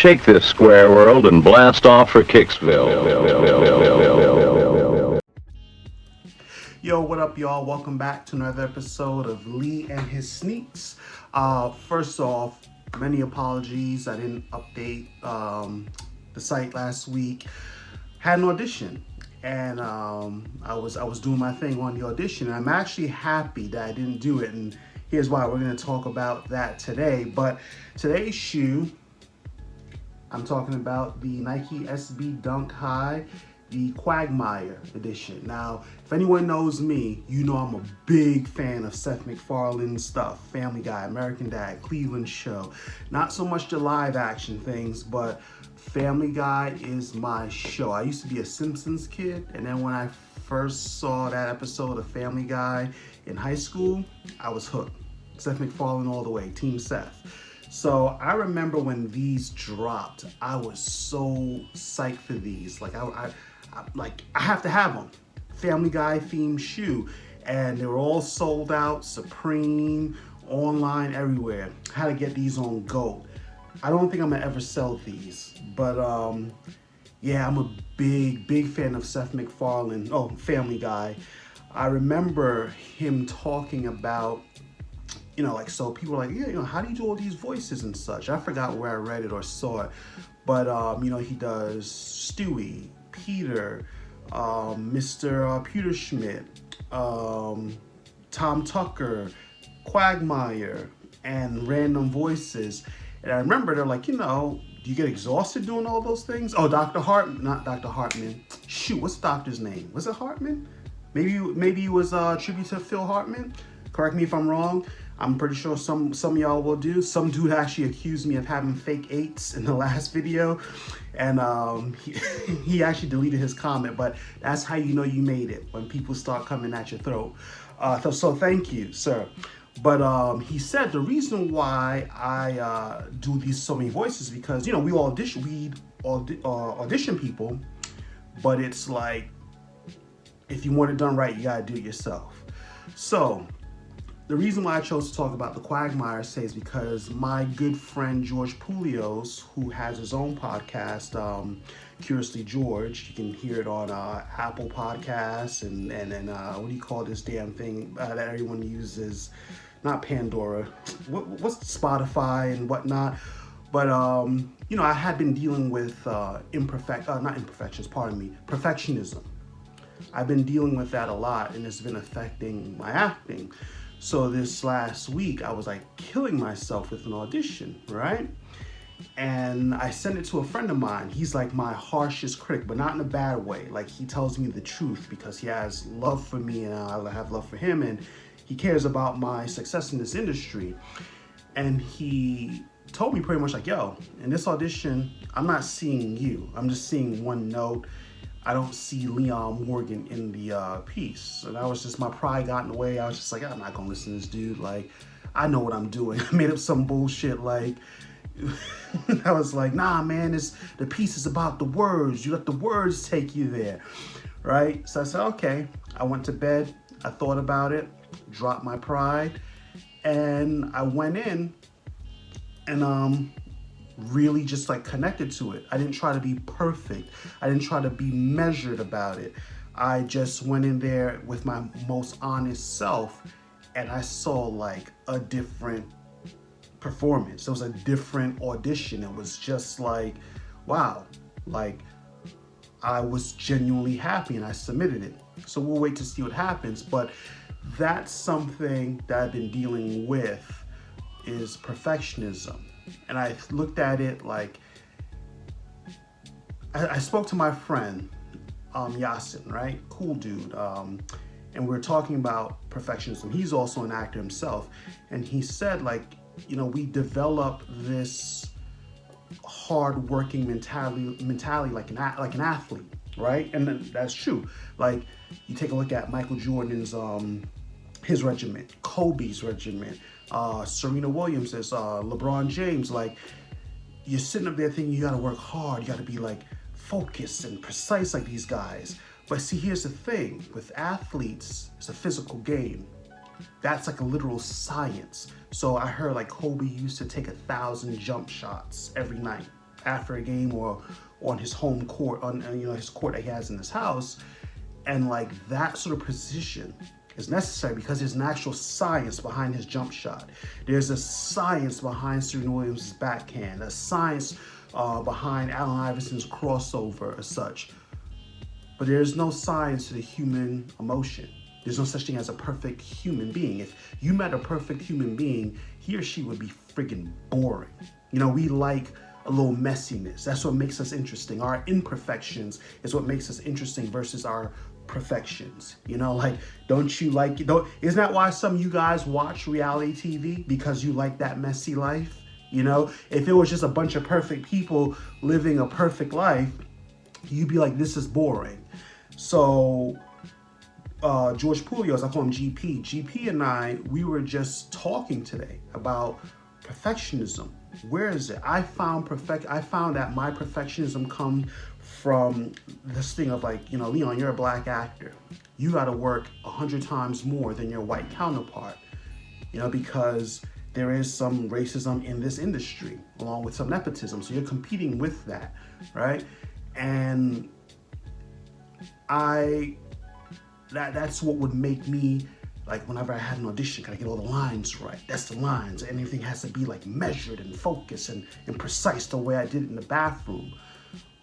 Shake this square world and blast off for Kicksville. Yo, what up, y'all? Welcome back to another episode of Lee and His Sneaks. First off, many apologies. I didn't update the site last week. Had an audition, and I was doing my thing on the audition. And I'm actually happy that I didn't do it, and here's why. We're going to talk about that today. But today's shoe, I'm talking about the Nike SB Dunk High, the Quagmire edition. Now, if anyone knows me, you know I'm a big fan of Seth MacFarlane's stuff. Family Guy, American Dad, Cleveland Show. Not so much the live action things, but Family Guy is my show. I used to be a Simpsons kid, and then when I first saw that episode of Family Guy in high school, I was hooked. Seth MacFarlane all the way, Team Seth. So I remember when these dropped, I was so psyched for these. Like I have to have them. Family Guy themed shoe, and they were all sold out. Supreme, online, everywhere. Had to get these on GOAT. I don't think I'm gonna ever sell these, but yeah, I'm a big fan of Seth MacFarlane. Oh, Family Guy. I remember him talking about, so people are like, yeah, how do you do all these voices and such? I forgot where I read it or saw it, but he does Stewie, Peter, Mr. Peter Schmidt, Tom Tucker, Quagmire, and random voices. And I remember they're like, do you get exhausted doing all those things? Oh, not Dr. Hartman. Shoot, what's the doctor's name? Was it Hartman? Maybe it was a tribute to Phil Hartman. Correct me if I'm wrong. I'm pretty sure some of y'all will do. Some dude actually accused me of having fake eights in the last video, and he actually deleted his comment. But that's how you know you made it, when people start coming at your throat. So thank you, sir. But he said the reason why I do these so many voices because we audition people, but it's like if you want it done right, you gotta do it yourself. So the reason why I chose to talk about the Quagmire is because my good friend George Poulios, who has his own podcast, Curiously George, you can hear it on Apple Podcasts and what do you call this damn thing that everyone uses? Not Pandora, what's Spotify and whatnot. But I had been dealing with perfectionism. I've been dealing with that a lot, and it's been affecting my acting. So this last week, I was like killing myself with an audition, right? And I sent it to a friend of mine. He's like my harshest critic, but not in a bad way. Like, he tells me the truth because he has love for me and I have love for him, and he cares about my success in this industry. And he told me pretty much like, yo, in this audition, I'm not seeing you. I'm just seeing one note. I don't see Leon Morgan in the piece. And that was just, my pride got in the way. I was just like, I'm not gonna listen to this dude. Like, I know what I'm doing. I made up some bullshit like, I was like, nah, man, the piece is about the words. You let the words take you there, right? So I said, okay. I went to bed. I thought about it, dropped my pride, and I went in and really just like connected to it. I didn't try to be perfect. I didn't try to be measured about it. I just went in there with my most honest self, and I saw like a different performance. It was a different audition. It was just like, wow, like I was genuinely happy and I submitted it. So we'll wait to see what happens. But that's something that I've been dealing with, is perfectionism. And I looked at it like, I spoke to my friend, Yasin, right? Cool dude. And we were talking about perfectionism. He's also an actor himself. And he said, like, we develop this hard-working mentality like an athlete, right? And that's true. Like, you take a look at Michael Jordan's his regiment, Kobe's regiment, Serena Williams, LeBron James. Like, you're sitting up there thinking you gotta work hard, you gotta be like focused and precise like these guys. But see, here's the thing, with athletes, it's a physical game. That's like a literal science. So I heard like Kobe used to take 1,000 jump shots every night. after a game or on his home court, on his court that he has in his house. And like that sort of precision is necessary because there's an actual science behind his jump shot. There's a science behind Serena Williams' backhand, a science behind Allen Iverson's crossover as such. But there's no science to the human emotion. There's no such thing as a perfect human being. If you met a perfect human being, he or she would be friggin' boring. We like a little messiness. That's what makes us interesting. Our imperfections is what makes us interesting versus our perfections. Don't you like it? Isn't that why some of you guys watch reality TV? Because you like that messy life? If it was just a bunch of perfect people living a perfect life, you'd be like, this is boring. So George Poulios, I call him GP. GP and I, we were just talking today about perfectionism. Where is it? I found that my perfectionism comes from this thing of like, Leon, you're a black actor. You got to work 100 times more than your white counterpart, because there is some racism in this industry along with some nepotism. So you're competing with that, right? And that's what would make me, like, whenever I had an audition, can I get all the lines right? That's the lines. Anything has to be like measured and focused and precise the way I did it in the bathroom.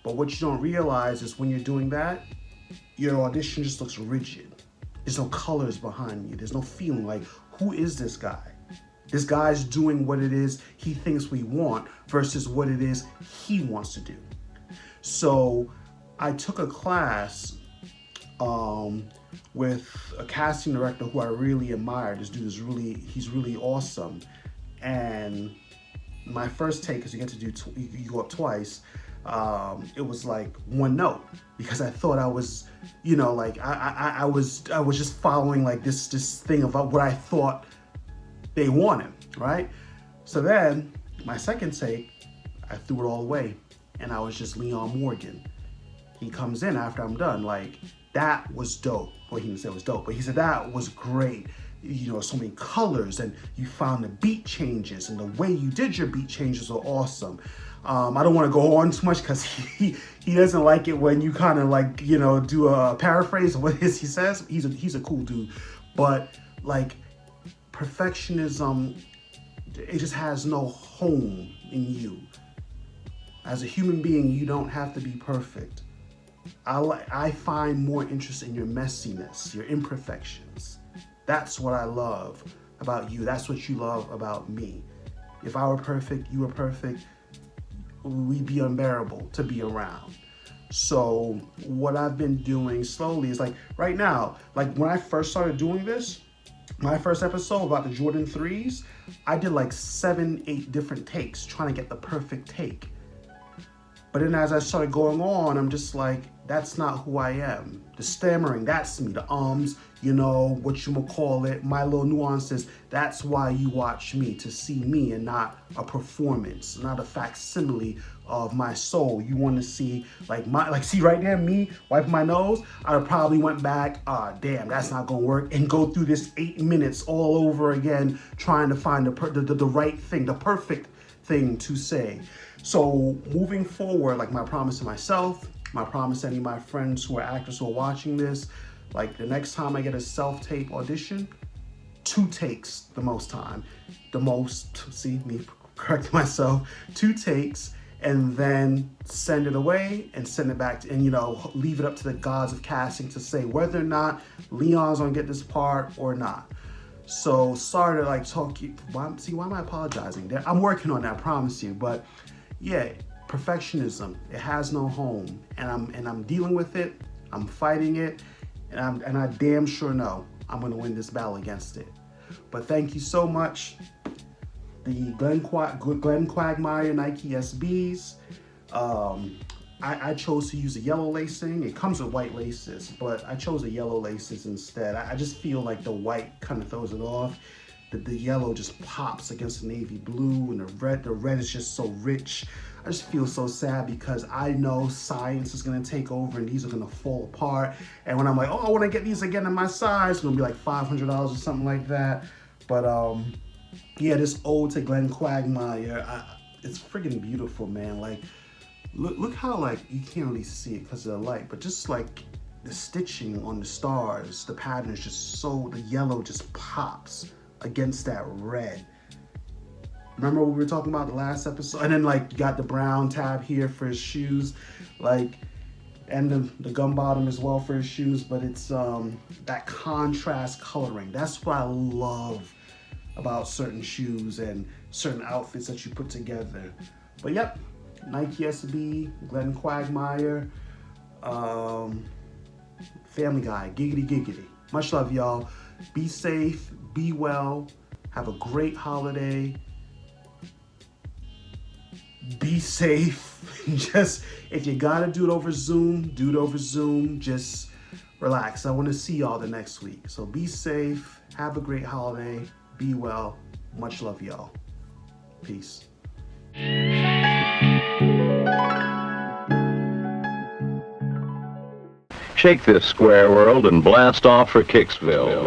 But what you don't realize is when you're doing that, your audition just looks rigid. There's no colors behind you. There's no feeling like, who is this guy? This guy's doing what it is he thinks we want versus what it is he wants to do. So I took a class with a casting director who I really admired. This dude he's really awesome. And my first take, because you get to do, you go up twice, it was like one note, because I thought I was, I was just following like this thing about what I thought they wanted, right? So then my second take, I threw it all away, and I was just Leon Morgan. He comes in after I'm done, like, that was dope. Well, he didn't say it was dope, but he said that was great. So many colors, and you found the beat changes, and the way you did your beat changes were awesome. I don't want to go on too much because he doesn't like it when you kind of like, do a paraphrase of what he says. He's a cool dude, but like perfectionism, it just has no home in you. As a human being, you don't have to be perfect. I find more interest in your messiness, your imperfections. That's what I love about you. That's what you love about me. If I were perfect, you were perfect, we'd be unbearable to be around. So what I've been doing slowly is like right now, like when I first started doing this, my first episode about the Jordan 3s, I did like 7-8 different takes trying to get the perfect take. But then as I started going on, I'm just like, that's not who I am. The stammering, that's me. The what you call it, my little nuances, that's why you watch me, to see me and not a performance, not a facsimile of my soul. You want to see see right there, me wiping my nose, I probably went back, damn, that's not gonna work, and go through this 8 minutes all over again, trying to find the right thing, the perfect thing to say. So moving forward, like my promise to myself, my promise to any of my friends who are actors who are watching this, like the next time I get a self-tape audition, 2 takes the most time. See me correcting myself, 2 takes, and then send it away and send it back to, and leave it up to the gods of casting to say whether or not Leon's gonna get this part or not. So sorry to like talk you, why am I apologizing? I'm working on that, I promise you, but yeah, perfectionism, it has no home, and I'm dealing with it. I'm fighting it, and I damn sure know I'm gonna win this battle against it. But thank you so much. The Glenn Quagmire Nike SBs. I chose to use a yellow lacing. It comes with white laces, but I chose the yellow laces instead. I just feel like the white kind of throws it off. The yellow just pops against the navy blue, and the red is just so rich. I just feel so sad because I know science is gonna take over and these are gonna fall apart. And when I'm like, I wanna get these again in my size, it's gonna be like $500 or something like that. But yeah, this ode to Glenn Quagmire, it's friggin' beautiful, man. Like, Look how like you can't really see it because of the light, but just like the stitching on the stars, the pattern is just so, the yellow just pops against that red. Remember what we were talking about the last episode? And then like you got the brown tab here for his shoes, like, and the gum bottom as well for his shoes, but it's that contrast coloring. That's what I love about certain shoes and certain outfits that you put together. But yep, Nike SB, Glenn Quagmire, Family Guy, giggity giggity. Much love, y'all. Be safe, be well, have a great holiday. Be safe. Just, if you gotta do it over Zoom, do it over Zoom. Just relax. I want to see y'all the next week. So be safe, have a great holiday, be well. Much love, y'all. Peace. Shake this square world and blast off for Kicksville.